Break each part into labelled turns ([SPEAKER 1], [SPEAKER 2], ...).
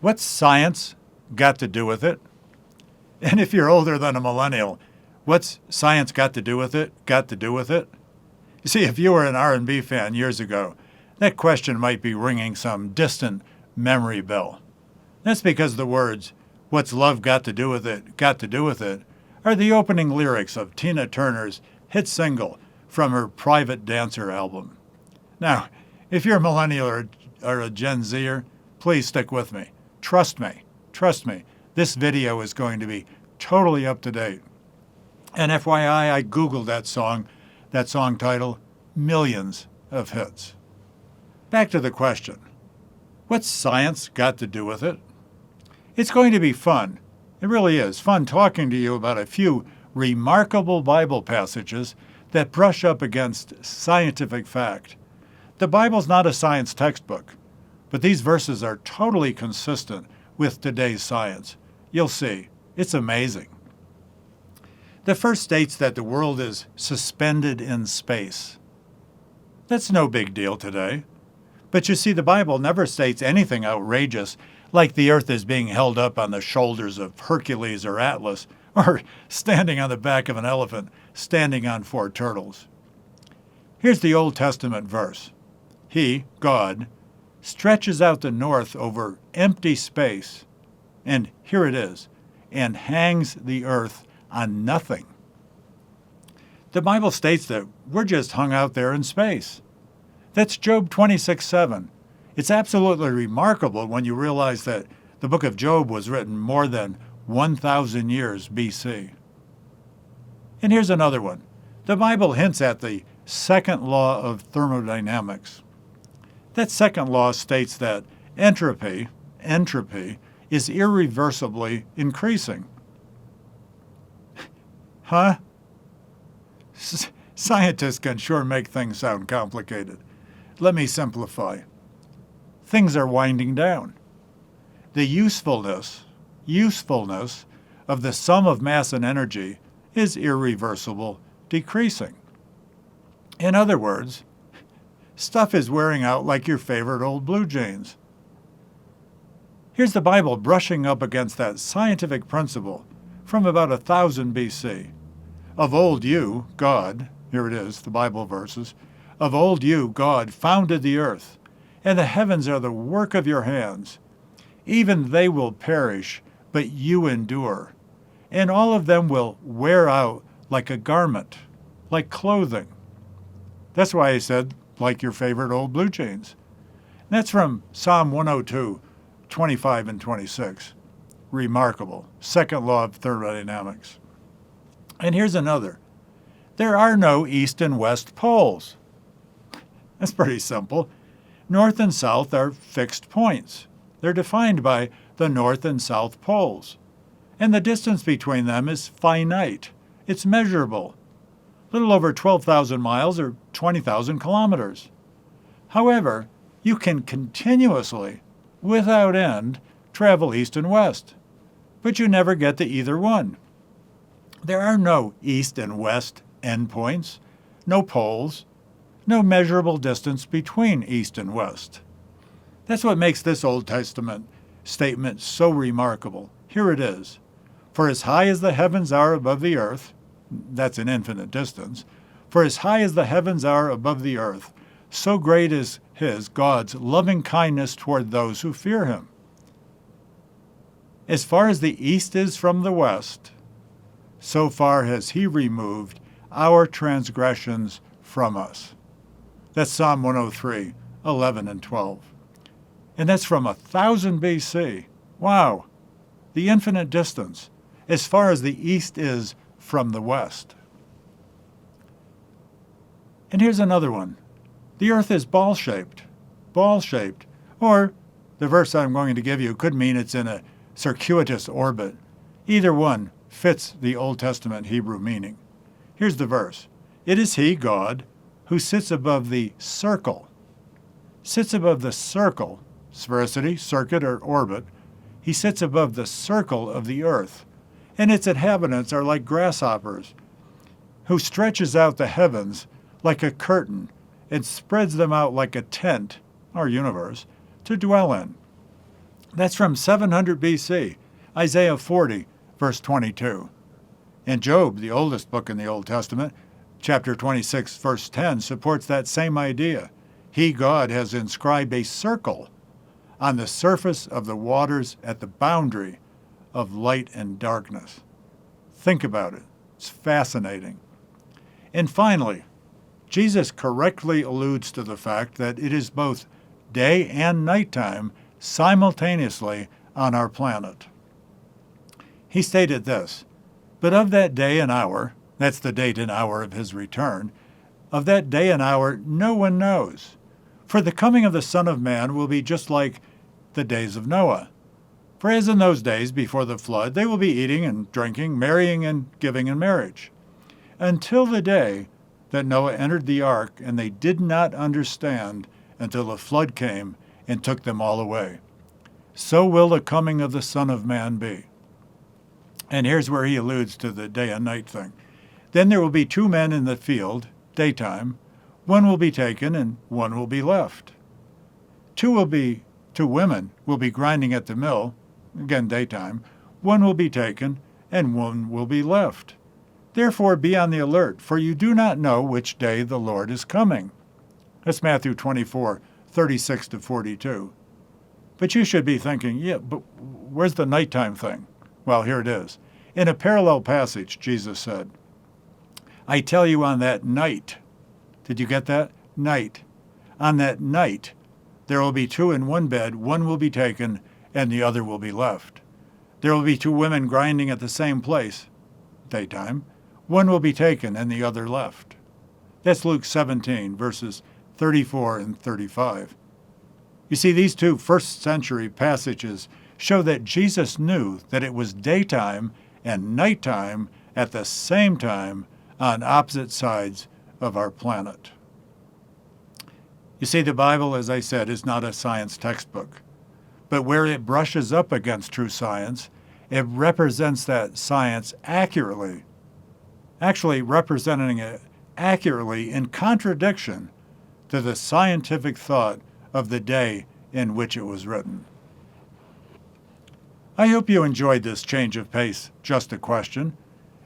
[SPEAKER 1] What's science got to do with it? And if you're older than a millennial, what's science got to do with it? Got to do with it? You see, if you were an R&B fan years ago, that question might be ringing some distant memory bell. That's because the words, "What's love got to do with it? Got to do with it?" are the opening lyrics of Tina Turner's hit single from her Private Dancer album. Now, if you're a millennial or a Gen Zer, please stick with me. Trust me, this video is going to be totally up to date. And FYI, I Googled that song title, millions of hits. Back to the question, what's science got to do with it? It's going to be fun. It really is fun talking to you about a few remarkable Bible passages that brush up against scientific fact. The Bible's not a science textbook, but these verses are totally consistent with today's science. You'll see. It's amazing. The first states that the world is suspended in space. That's no big deal today. But you see, the Bible never states anything outrageous like the earth is being held up on the shoulders of Hercules or Atlas, or standing on the back of an elephant, standing on 4 turtles. Here's the Old Testament verse. He, God, stretches out the north over empty space, and here it is, and hangs the earth on nothing. The Bible states that we're just hung out there in space. That's Job 26:7. It's absolutely remarkable when you realize that the book of Job was written more than 1,000 years BC. And here's another one. The Bible hints at the second law of thermodynamics. That second law states that entropy is irreversibly increasing. Huh? Scientists can sure make things sound complicated. Let me simplify. Things are winding down. The usefulness of the sum of mass and energy is irreversible decreasing. In other words, stuff is wearing out like your favorite old blue jeans. Here's the Bible brushing up against that scientific principle from about 1000 BC. Of old you, God, here it is, the Bible verses, of old you, God, founded the earth, and the heavens are the work of your hands. Even they will perish, but you endure, and all of them will wear out like a garment, like clothing. That's why I said, like your favorite old blue jeans. That's from Psalm 102, 25 and 26. Remarkable. Second law of thermodynamics. And here's another. There are no east and west poles. That's pretty simple. North and south are fixed points. They're defined by the north and south poles. And the distance between them is finite. It's measurable. A little over 12,000 miles or 20,000 kilometers. However, you can continuously, without end, travel east and west. But you never get to either one. There are no east and west endpoints, no poles, no measurable distance between east and west. That's what makes this Old Testament statement so remarkable. Here it is. For as high as the heavens are above the earth, that's an infinite distance, for as high as the heavens are above the earth, so great is God's loving kindness toward those who fear him. As far as the east is from the west, so far has he removed our transgressions from us. That's Psalm 103, 11 and 12. And that's from 1000 BC. Wow, the infinite distance, as far as the east is from the west. And here's another one. The earth is ball-shaped, or the verse I'm going to give you could mean it's in a circuitous orbit. Either one fits the Old Testament Hebrew meaning. Here's the verse. It is he, God, who sits above the circle. Sits above the circle, sphericity, circuit, or orbit. He sits above the circle of the earth, and its inhabitants are like grasshoppers, who stretches out the heavens like a curtain and spreads them out like a tent, our universe, to dwell in. That's from 700 BC, Isaiah 40, verse 22. And Job, the oldest book in the Old Testament, chapter 26, verse 10, supports that same idea. He, God, has inscribed a circle on the surface of the waters at the boundary of light and darkness. Think about it. It's fascinating. And finally, Jesus correctly alludes to the fact that it is both day and nighttime simultaneously on our planet. He stated this, "But of that day and hour," that's the date and hour of his return, "of that day and hour no one knows. For the coming of the Son of Man will be just like the days of Noah. For as in those days before the flood, they will be eating and drinking, marrying and giving in marriage, until the day that Noah entered the ark, and they did not understand until the flood came and took them all away. So will the coming of the Son of Man be." And here's where he alludes to the day and night thing. "Then there will be two men in the field, daytime. One will be taken and one will be left. Two women will be grinding at the mill, again daytime. One will be taken and one will be left. Therefore be on the alert, for you do not know which day the Lord is coming." That's Matthew 24, 36 to 42. But you should be thinking, yeah, but where's the nighttime thing? Well, here it is. In a parallel passage, Jesus said, "I tell you on that night," did you get that? Night. "On that night, there will be two in one bed, one will be taken and the other will be left. There will be two women grinding at the same place, daytime. One will be taken and the other left." That's Luke 17, verses 34 and 35. You see, these two first-century passages show that Jesus knew that it was daytime and nighttime at the same time on opposite sides of our planet. You see, the Bible, as I said, is not a science textbook. But where it brushes up against true science, it represents that science accurately, actually representing it accurately in contradiction to the scientific thought of the day in which it was written. I hope you enjoyed this change of pace, Just a Question,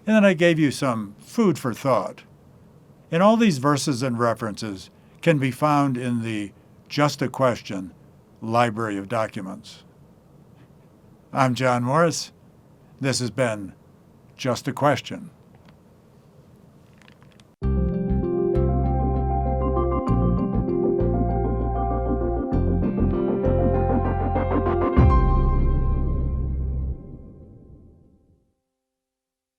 [SPEAKER 1] and that I gave you some food for thought. And all these verses and references can be found in the Just a Question library of documents. I'm John Morris. This has been Just a Question.